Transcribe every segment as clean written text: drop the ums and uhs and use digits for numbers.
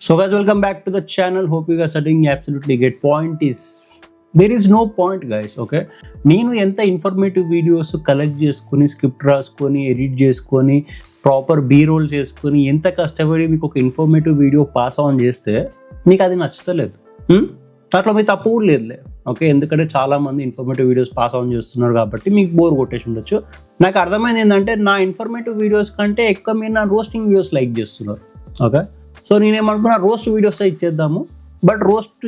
So guys, welcome back to the channel. Hope you guys are doing absolutely great. Point is, there is no point guys, okay? నేను ఎంత informative videos collect చేసుకొని script రాసుకొని edit చేసుకొని proper be role చేసుకొని ఎంత కష్టపడి మీకు ఒక ఇన్ఫర్మేటివ్ వీడియో పాస్ ఆన్ చేస్తే మీకు అది నచ్చలేదు. అట్లా మీ తప్పు కూడా లేదులే, ఓకే? ఎందుకంటే చాలామంది ఇన్ఫర్మేటివ్ వీడియోస్ పాస్ ఆన్ చేస్తున్నారు కాబట్టి మీకు బోర్ కొట్టేసి ఉండొచ్చు. నాకు అర్థమైంది ఏంటంటే నా ఇన్ఫర్మేటివ్ వీడియోస్ కంటే ఎక్కువ మీరు నా రోస్టింగ్ వీడియోస్ లైక్ చేస్తున్నారు, ఓకే? సో నేనేమనుకున్నా రోస్ట్ వీడియోస్ ఇచ్చేద్దాము, బట్ రోస్ట్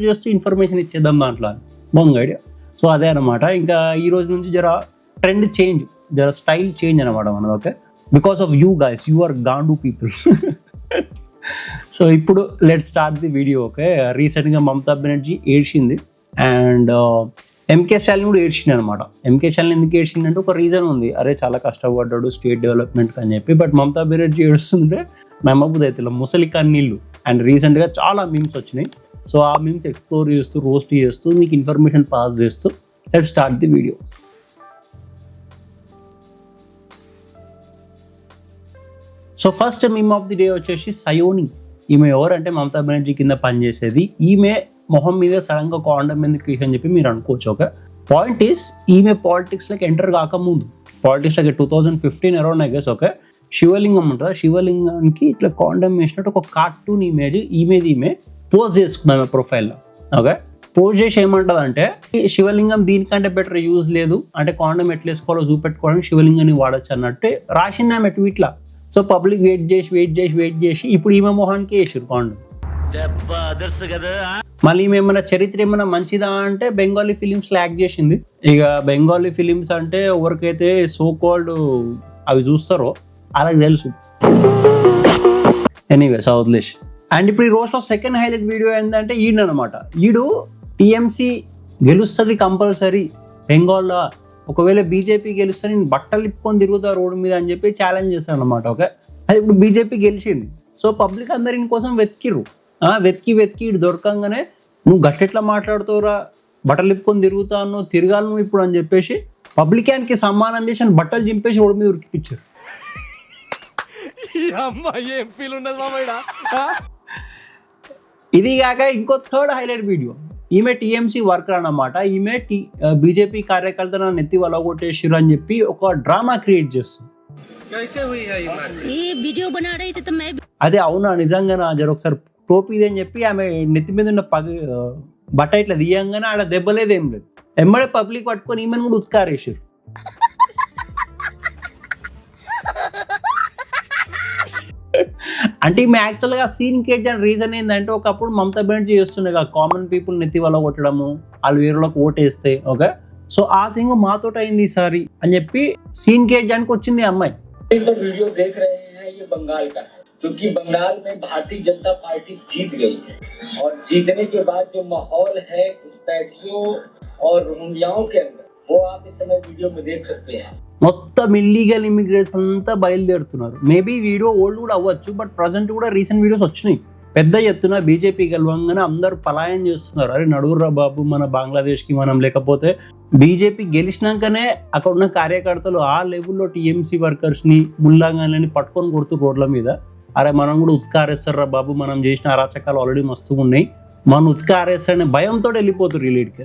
చేస్తూ ఇన్ఫర్మేషన్ ఇచ్చేద్దాం దాంట్లో అని బాగుంది ఐడియా. సో అదే అనమాట. ఇంకా ఈ రోజు నుంచి జర ట్రెండ్ చేంజ్, జర స్టైల్ చేంజ్ అనమాట మనది, okay? Because of you guys, you are గాండు పీపుల్. సో ఇప్పుడు let start the video, okay? రీసెంట్గా మమతా బెనర్జీ ఏడ్చింది అండ్ ఎంకే స్టాలిన్ కూడా ఏడ్చింది అనమాట. ఎంకే స్టాలిన్ ఎందుకు ఏడ్చింది అంటే ఒక రీజన్ ఉంది, అరే చాలా కష్టపడ్డాడు స్టేట్ డెవలప్మెంట్కి అని చెప్పి. బట్ మమతా బెనర్జీ ఏడుస్తుంటే మెమబుద్ అయితే ముసలి కన్నీళ్ళు. అండ్ రీసెంట్గా చాలా మీమ్స్ వచ్చినాయి. సో ఆ మీమ్స్ ఎక్స్ప్లోర్ చేస్తూ రోస్ట్ చేస్తూ మీకు ఇన్ఫర్మేషన్ పాస్ చేస్తూ let start the video. So first meme of the day వచ్చేసి సయోని. ఈమె ఎవరంటే మమతా బెనర్జీ కింద పనిచేసేది. ఈమె మొహం మీద సడన్గా కాండం ఎందుకు అని చెప్పి మీరు అనుకోవచ్చు, ఓకే? పాయింట్ ఈస్, ఈమె పాలిటిక్స్లోకి ఎంటర్ కాకముందు, పాలిటిక్స్లోకి 2015 అరౌండ్ ఐ గెస్, ఓకే? శివలింగం ఉంటుంది, శివలింగానికి ఇట్లా కాండం వేసినట్టు ఒక కార్టూన్ ఇమేజ్ ఈమె పోస్ట్ చేసుకున్నాం ప్రొఫైల్లో, ఓకే? పోస్ట్ చేసి ఏమంటుంది అంటే, శివలింగం దీనికంటే బెటర్ యూజ్ లేదు, అంటే కాండం ఎట్లా వేసుకోవాలో చూపెట్టుకోవడానికి శివలింగాన్ని వాడచ్చు అన్నట్టు రాసింది ఆమె ట్వీట్లా. సో పబ్లిక్ వెయిట్ చేసి ఇప్పుడు ఈమె మొహానికి వేసారు కాండం. మళ్ళీ ఈమె ఏమైనా చరిత్ర ఏమైనా మంచిదా అంటే బెంగాలీ ఫిలిమ్స్ యాక్ట్ చేసింది. ఇక బెంగాలీ ఫిలిమ్స్ అంటే ఎవరికైతే సో కాల్డ్ అవి చూస్తారో అలాగే తెలుసు. ఎనీవే సౌత్లేష్. అండ్ ఇప్పుడు ఈ రోజులో సెకండ్ హైలైట్ వీడియో ఏంటంటే ఈడనమాట. ఈడు టీఎంసీ గెలుస్తుంది కంపల్సరీ బెంగాల్లో, ఒకవేళ బీజేపీ గెలుస్తే నేను బట్టలు ఇప్పుకొని తిరుగుతా రోడ్డు మీద అని చెప్పి ఛాలెంజ్ చేస్తాను అనమాట, ఓకే? అది ఇప్పుడు బీజేపీ గెలిచింది. సో పబ్లిక్ అందరి కోసం వెతికిర్రు. వెతికి ఇటు దొరకంగానే నువ్వు గట్టెట్లా మాట్లాడుతావురా, బట్టలు ఇప్పుకొని తిరుగుతాను, తిరగాలి నువ్వు ఇప్పుడు అని చెప్పేసి పబ్లికానికి సమ్మానం చేసి బట్టలు చింపేసి రోడ్డు మీద ఉరికిపించారు. ఇది కాక ఇంకో థర్డ్ హైలైట్ వీడియో. ఈమె టీఎంసీ వర్కర్ అన్నమాట. ఈమె బీజేపీ కార్యకర్తలను నెత్తి వలగొట్టేసారు అని చెప్పి ఒక డ్రామా క్రియేట్ చేస్తుంది. అదే అవునా నిజంగా జర ఒకసారి టోపీది అని చెప్పి ఆమె నెత్తి మీద ఉన్న బట్ట ఇట్లా తీయంగానే ఆడ దెబ్బలేదు ఏం లేదు, ఎమ్మడే పబ్లిక్ పట్టుకొని ఈమెను కూడా ఉత్కారేసారు. అంటే ఈమె యాక్చువల్గా సీన్ క్రియేట్ చేయడానికి రీజన్ ఏంటంటే, ఒకప్పుడు మమతా బెనర్జీ చేస్తుండే కామన్ పీపుల్ నెత్తి వల్ల కొట్టడము, వాళ్ళు వేరేలోకి ఓటేస్తే, ఓకే? సో ఆ థింగ్ మాతో అయింది ఈసారి అని చెప్పి సీన్ క్రియేట్ చేయడానికి వచ్చింది అమ్మాయి. वीडियो देख रहे हैं ये बंगाल का, क्योंकि बंगाल में भारतीय जनता पार्टी जीत गई है और जीतने के बाद जो माहौल है घुसपैठियों और रोहिंग्याओं के अंदर, वो आप इस समय वीडियो में देख सकते हैं. మొత్తం ఇల్లీగల్ ఇమిగ్రేట్స్ అంతా బయలుదేరుతున్నారు. మేబీ వీడియో ఓల్డ్ కూడా అవ్వచ్చు, బట్ ప్రజెంట్ కూడా రీసెంట్ వీడియోస్ వచ్చినాయి. పెద్ద ఎత్తున బీజేపీ గెలవంగానే అందరూ పలాయనం చేస్తున్నారు. అరే నడువుర్రా బాబు మన బంగ్లాదేశ్కి మనం, లేకపోతే బీజేపీ గెలిచినాకనే అక్కడ ఉన్న కార్యకర్తలు ఆ లెవెల్లో టీఎంసీ వర్కర్స్ని ముల్లాంగాలని పట్టుకొని కొడుతూ రోడ్ల మీద, అరే మనం కూడా ఉత్కారేస్తారా బాబు, మనం చేసిన అరాచకాలు ఆల్రెడీ మస్తు ఉన్నాయి, మనం ఉత్కారేస్తారనే భయంతో వెళ్ళిపోతారు ఈ లీడ్కి.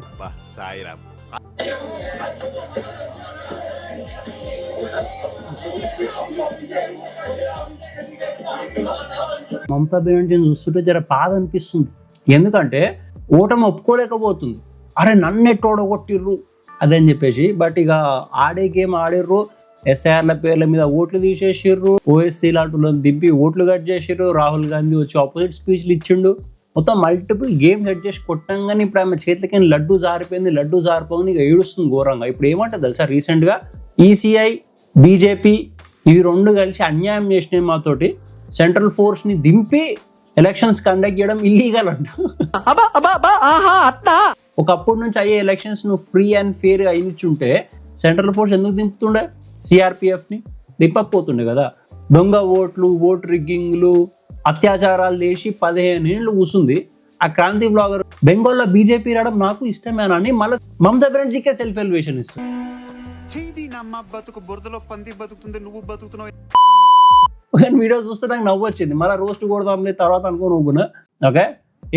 మమతా బెనర్జీని చూస్తుంటే జర బాధ అనిపిస్తుంది. ఎందుకంటే ఓటమి ఒప్పుకోలేకపోతుంది. అరే నన్ను ఎట్టోడగొట్టిర్రు అదని చెప్పేసి. బట్ ఇక ఆడే గేమ్ ఆడిర్రు, ఎస్ఐఆర్ల పేర్ల మీద ఓట్లు తీసేసిర్రు, ఓఎస్సీ లాంటి దింపి ఓట్లు కట్ చేసిర్రు, రాహుల్ గాంధీ వచ్చి ఆపోజిట్ స్పీచ్లు ఇచ్చిండు, మొత్తం మల్టిపుల్ గేమ్ సెట్ చేసి కొట్టంగానే ఇప్పుడు ఆమె చేతికి లడ్డు జారిపోయింది, ఇక ఏడుస్తుంది ఘోరంగా. ఇప్పుడు ఏమంటుంది తెలుసా, రీసెంట్గా ఈసీఐ బీజేపీ ఇవి రెండు కలిసి అన్యాయం చేసినాయి మాతోటి, సెంట్రల్ ఫోర్స్ని దింపి ఎలక్షన్స్ కండక్ట్ చేయడం ఇల్లీగల్ అంట. ఒకప్పటి నుంచి అయ్యే ఎలక్షన్స్ నువ్వు ఫ్రీ అండ్ ఫెయిర్ అయించుంటే సెంట్రల్ ఫోర్స్ ఎందుకు దింపుతుండే, సిఆర్పిఎఫ్ని దింపకపోతుండే కదా. దొంగ ఓట్లు, ఓటు రిగ్గింగ్లు, అత్యాచారాలు చేసి 15 ఏళ్ళు కూర్చుంది. ఆ క్రాంతి బ్లాగర్ బెంగాల్లో బీజేపీ రావడం నాకు ఇష్టమే అని మళ్ళీ మమతా బెనర్జీకే సెల్ఫ్ ఎలివేషన్ ఇస్తుంది. కానీ వీడియోస్ చూస్తే నాకు నవ్వు వచ్చింది, మళ్ళీ రోస్ట్ కొడదాంలే తర్వాత అనుకో నువ్వునా. ఓకే,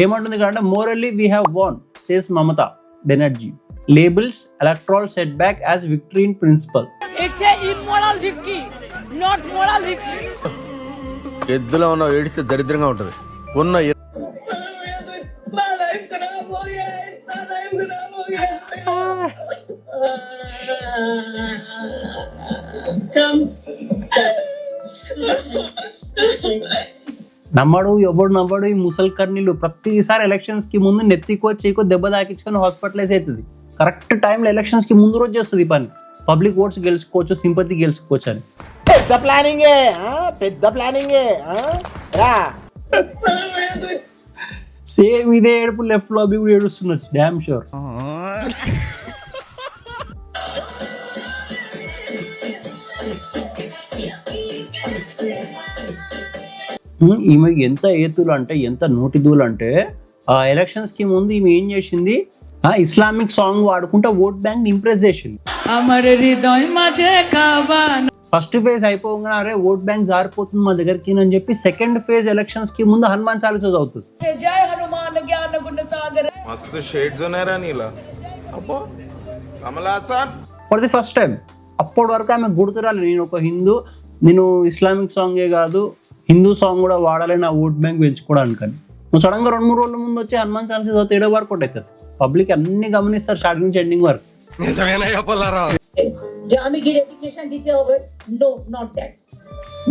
ఏమంటుంది అంటే morally we have won says Mamata Banerjee, labels electoral setback as victory in principle. It's a immoral victory, not moral victory. ఎద్దులో ఉన్న ఏడిస్తే దరిద్రంగా ఉంటుంది. ఉన్న నమ్మడు ఎవడు నవ్వడు ఈ ముసలి కర్నీలు. ప్రతిసారి ఎలక్షన్స్ కి ముందు నెత్తికో దెబ్బ తాకించుకొని హాస్పిటలైజ్ అవుతుంది. కరెక్ట్ టైంలో ఎలక్షన్స్ కి ముందు రోజు చేస్తుంది ఈ పని. పబ్లిక్ ఓట్స్ గెలుచుకోవచ్చు, సింపతి గెలుచుకోవచ్చు అని. పెద్ద ప్లానింగే. సేమ్ ఇదే ఏడుపు లెఫ్ట్ లాబీ కూడా ఏడుస్తున్నచ్చు డామ్ షూర్. ఈమె ఎంత ఏతులు అంటే ఎంత నోటిదూలు అంటే ఎలక్షన్స్ కి ముందు ఈమె ఏం చేసింది, ఇస్లామిక్ సాంగ్ వాడుకుంటా ఓట్ బ్యాంక్ ఇంప్రెస్ చేసింది. ఫస్ట్ ఫేజ్ అయిపోగానే అరే ఓట్ బ్యాంక్ జారిపోతుంది మా దగ్గరికి అని చెప్పి సెకండ్ ఫేజ్ ఎలక్షన్స్ కి ముందు హనుమాన్ చాలీసా చదువుతుంది. మస్తు షేడ్స్ ఉన్నారా నీలా అబ్బో Kamal Haasan for the first time. అప్పటి వరకు ఆమె గుర్తురాలి నేను ఒక హిందూ, నేను ఇస్లామిక్ సాంగే కాదు హిందూ సాంగ్ కూడా వాడాలి నా ఓట్ బ్యాంక్ పెంచుకోవడానికి అని. నువ్వు సడన్ గా 2-3 రోజుల ముందు వచ్చి హనుమాన్ చాలీసా చదివితే ఏడో వరకు అవుతుంది. పబ్లిక్ అన్ని గమనిస్తారు స్టార్టింగ్ నుంచి ఎండింగ్ వరకు. Jami ki resignation detail, no, not that.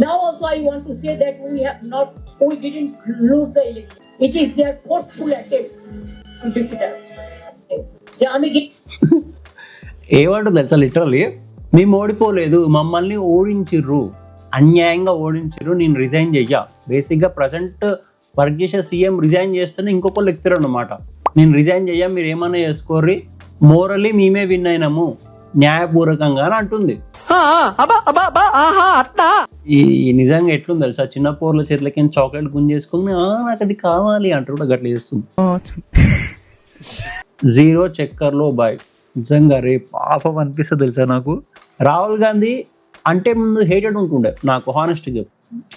Now also I want to say that we didn't lose the election. It is their thoughtful attempt to defeat us. Jami ki ఏమంటుంది తెలుసా, literally మేము ఓడిపోలేదు, మమ్మల్ని ఓడించిర్రు, అన్యాయంగా ఓడించిర్రు, నేను resign చెయ్యా. బేసిక్గా present work చేసే CM resign చేస్తేనే ఇంకొకళ్ళు ఎక్కుతారు అనమాట. నేను రిజైన్ చెయ్యా, మీరు ఏమన్నా చేసుకోర్రి, మోరల్లీ మేమే విన్ అయినాము న్యాయపూర్వకంగా అని అంటుంది. ఈ నిజంగా ఎట్లుంది తెలుసా, చిన్న పోర్ల చేతులకి చాక్లెట్ గుంజేసుకుని నాకు అది కావాలి అంటారు కూడా గట్ల చేస్తుంది. 0 చక్కర్లో బాయ్. నిజంగా రే పాపం అనిపిస్తుంది తెలుసా నాకు. రాహుల్ గాంధీ అంటే ముందు హేటెడ్ ఉంటుండే నాకు హానెస్ట్గా.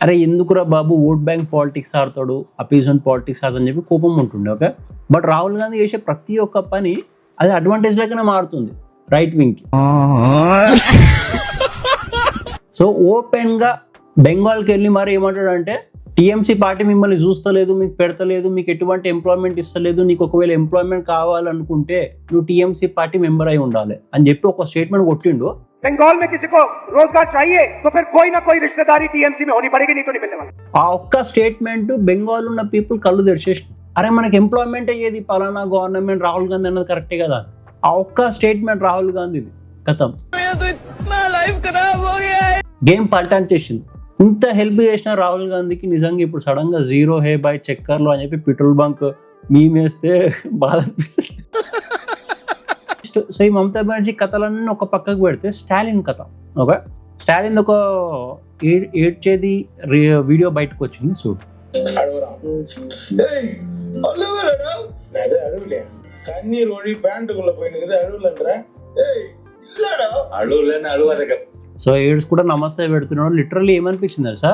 అరే ఎందుకురా బాబు ఓట్ బ్యాంక్ పాలిటిక్స్ ఆడతాడు, అపీజ్మెంట్ పాలిటిక్స్ ఆడతాడని చెప్పి కోపం ఉంటుండే. ఓకే, బట్ రాహుల్ గాంధీ చేసే ప్రతి ఒక్క పని అది అడ్వాంటేజ్ లెక్కనే మారుతుంది రైట్ వింగ్ కి. సో ఓపెన్ గా బెంగాల్కి వెళ్ళి మరి ఏమంటాడంటే టీఎంసీ పార్టీ మిమ్మల్ని చూస్తలేదు, మీకు పెడతలేదు, మీకు ఎటువంటి ఎంప్లాయ్మెంట్ ఇస్తలేదు, నీకు ఒకవేళ ఎంప్లాయ్మెంట్ కావాలనుకుంటే నువ్వు టీఎంసీ పార్టీ మెంబర్ అయి ఉండాలి అని చెప్పి ఒక స్టేట్మెంట్ కొట్టిండు. बंगाल में किसी को रोजगार चाहिए तो फिर कोई ना कोई रिश्तेदारी टीएमसी में होनी पड़ेगी, नहीं तो नहीं मिलने वाला. ఆ ఒక్క స్టేట్మెంట్ బెంగాల్ ఉన్న పీపుల్ కళ్ళు తెరిచేసి అరే మనకి ఎంప్లాయ్మెంట్ అయ్యేది పలానా గవర్నమెంట్ రాహుల్ గాంధీ అన్నది కరెక్టే కదా. ఆ ఒక్క స్టేట్మెంట్ రాహుల్ గాంధీది కథం గేమ్ పల్టాన్ చేసింది. ఇంత హెల్ప్ చేసిన రాహుల్ గాంధీకి నిజంగా ఇప్పుడు సడన్ గా 0 హే బై చక్కర్లో అని చెప్పి పెట్రోల్ బంక్ మేమేస్తే బాధ అనిపిస్తుంది. సో ఈ మమతా బెనర్జీ కథలన్నీ ఒక పక్కకు పెడితే స్టాలిన్ కథ. ఓకే, స్టాలిన్ ఒక ఏడ్చేది వీడియో బయటకు వచ్చింది చూడు. కన్నీరు ఓడి ప్యాంటుకుள்ள పోయింది కదా అడవులంటారా సో ఎయిడ్స్ కూడా నమస్తే పెడుతున్నాడు. లిటరల్లీ ఏమనిపించింది తెలుసా,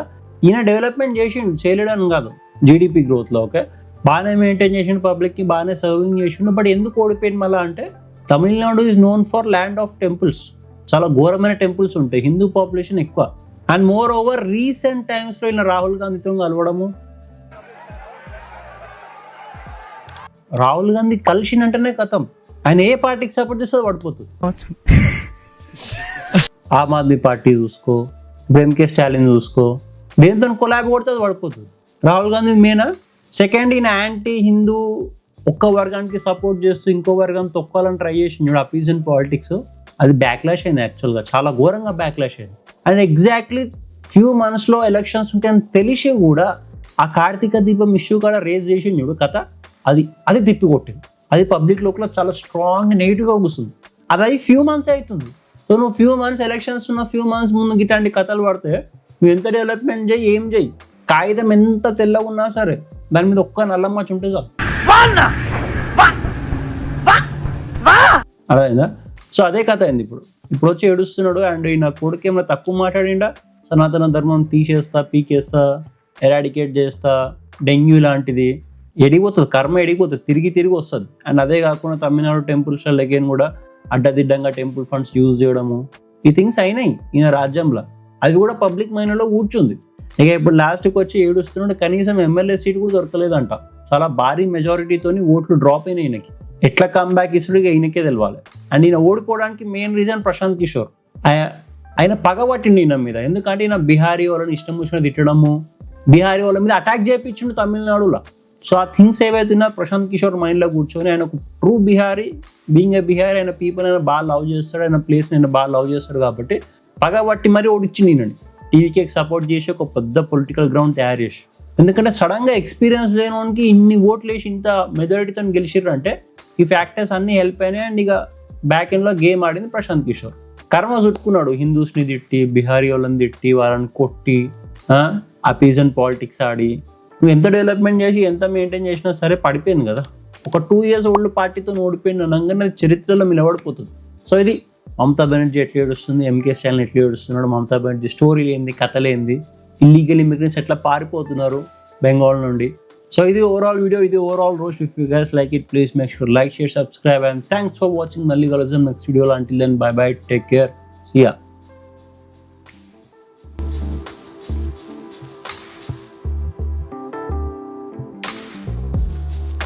ఈయన డెవలప్మెంట్ చేసిండు, చేయలేడని కాదు, జీడిపి గ్రోత్లో ఓకే బాగానే మెయింటైన్ చేసిండు, పబ్లిక్కి బాగానే సర్వింగ్ చేసిండు. బట్ ఎందుకు ఓడిపోయింది మళ్ళీ అంటే Tamil Nadu is known for land of temples. చాలా ఘోరమైన టెంపుల్స్ ఉంటాయి, హిందూ పాపులేషన్ ఎక్కువ. అండ్ మోర్ ఓవర్ రీసెంట్ టైమ్స్లో ఇలా రాహుల్ గాంధీతో కలవడము, రాహుల్ గాంధీ కలిసినంటేనే కథం. ఆయన ఏ పార్టీకి సపోర్ట్ చేస్తే పడిపోతుంది. ఆమ్ ఆద్మీ పార్టీ చూసుకో, ఎంకే స్టాలిన్ చూసుకో, దేంతో కొలాబ్ కొడితే అది పడిపోతుంది. రాహుల్ గాంధీ మేనా. సెకండ్, ఈయన యాంటీ హిందూ, ఒక్క వర్గానికి సపోర్ట్ చేస్తూ ఇంకో వర్గం తొక్కాలని ట్రై చేసింది అపీజన్ పాలిటిక్స్. అది బ్యాక్లాష్ అయింది, యాక్చువల్గా చాలా ఘోరంగా బ్యాక్లాష్ అయింది. అండ్ ఎగ్జాక్ట్లీ ఫ్యూ మంత్స్లో ఎలక్షన్స్ ఉంటాయని తెలిసి కూడా ఆ కార్తీక దీపం ఇష్యూ కూడా రేజ్ చేసింది చూడు కథ, అది తిప్పి కొట్టింది. అది పబ్లిక్ లోపల చాలా స్ట్రాంగ్ నెగిటివ్గా కూర్చుంది. అది ఫ్యూ మంత్స్ అవుతుంది. సో నువ్వు ఫ్యూ మంత్స్ ఎలక్షన్స్ ఉన్న ఫ్యూ మంత్స్ ముందు ఇట్లాంటి కథలు పడితే నువ్వు ఎంత డెవలప్మెంట్ చేయి ఏం చేయి, కాగితం ఎంత తెల్లగా ఉన్నా సరే దాని మీద ఒక్క నల్ల మచ్చ ఉంటే చాలు. అర్థమైందా? సో అదే కథ అయింది. ఇప్పుడు వచ్చి ఏడుస్తున్నాడు. అండ్ నా కొడుకు ఏమైనా తక్కువ మాట్లాడిండా, సనాతన ధర్మం తీసేస్తా, పీకేస్తా, ఎరాడికేట్ చేస్తా, డెంగ్యూ లాంటిది ఎడిగిపోతుంది, కర్మ ఎడిగిపోతుంది, తిరిగి వస్తుంది. అండ్ అదే కాకుండా తమిళనాడు టెంపుల్స్లో అగైన్ కూడా అడ్డదిడ్డంగా టెంపుల్ ఫండ్స్ యూజ్ చేయడము, ఈ థింగ్స్ అయినాయి ఈయన రాజ్యంలో. అది కూడా పబ్లిక్ మైండ్లో కూర్చుంది. ఇక ఇప్పుడు లాస్ట్కి వచ్చి ఏడుస్తున్నాడు, కనీసం ఎమ్మెల్యే సీట్ కూడా దొరకలేదంట. చాలా భారీ మెజారిటీతోని ఓట్లు డ్రాప్ అయినాయి ఈయనకి. ఎట్లా కమ్బ్యాక్ ఇస్తాడు ఇక ఈయనకే తెలవాలి. అండ్ ఈయన ఓడిపోవడానికి మెయిన్ రీజన్ ప్రశాంత్ కిషోర్. ఆయన పగబట్టిండి ఈయన మీద. ఎందుకంటే ఈయన బీహారీ వాళ్ళని ఇష్టం వచ్చిన తిట్టడము, బీహారీ వాళ్ళ మీద అటాక్ చేయించిండు తమిళనాడులో. సో ఆ థింగ్స్ ఏవైతున్నా ప్రశాంత్ కిషోర్ మైండ్లో కూర్చొని ఆయన ఒక true Bihari, being a Bihari, ఆయన పీపుల్ అయినా బాగా లవ్ చేస్తాడు, ఆయన ప్లేస్ని ఆయన బాగా లవ్ చేస్తాడు కాబట్టి పగబట్టి మరీ ఓడిచ్చింది ఈయనని. టీవీకేకి సపోర్ట్ చేసి ఒక పెద్ద పొలిటికల్ గ్రౌండ్ తయారు చేసి. ఎందుకంటే సడన్గా ఎక్స్పీరియన్స్ లేని వానికి ఇన్ని ఓట్లు వేసి ఇంత మెజారిటీతో గెలిచిర్రు అంటే ఈ ఫ్యాక్టర్స్ అన్నీ హెల్ప్ అయినాయి. అండ్ ఇక బ్యాక్ ఎండ్లో గేమ్ ఆడింది ప్రశాంత్ కిషోర్. కర్మ చుట్టుకున్నాడు, హిందూస్ని తిట్టి, బీహారీ వాళ్ళని తిట్టి, వాళ్ళని కొట్టి, అపీజన్ పాలిటిక్స్ ఆడి, నువ్వు ఎంత డెవలప్మెంట్ చేసి ఎంత మెయింటైన్ చేసినా సరే పడిపోయింది కదా. ఒక 2 years ఓల్డ్ పార్టీతో ఓడిపోయింది అనగానే చరిత్రలో నిలబడిపోతుంది. సో ఇది మమతా బెనర్జీ ఎట్లా ఏడుస్తుంది, ఎంకే స్టాలిన్ ఎట్లా ఏడుస్తున్నాడు, మమతా బెనర్జీ స్టోరీ ఏంది, కథలేంది, ఇల్లీగల్ ఇమిగ్రెంట్స్ ఎట్లా పారిపోతున్నారు బెంగాల్ నుండి. సో ఇది ఓవరాల్ వీడియో, ఇది overall roast. If you guys like it, please make sure like, share, subscribe, and thanks for watching. మళ్ళీ కలుద్దాం నెక్స్ట్ వీడియోలో. Until then bye bye, take care, see yeah.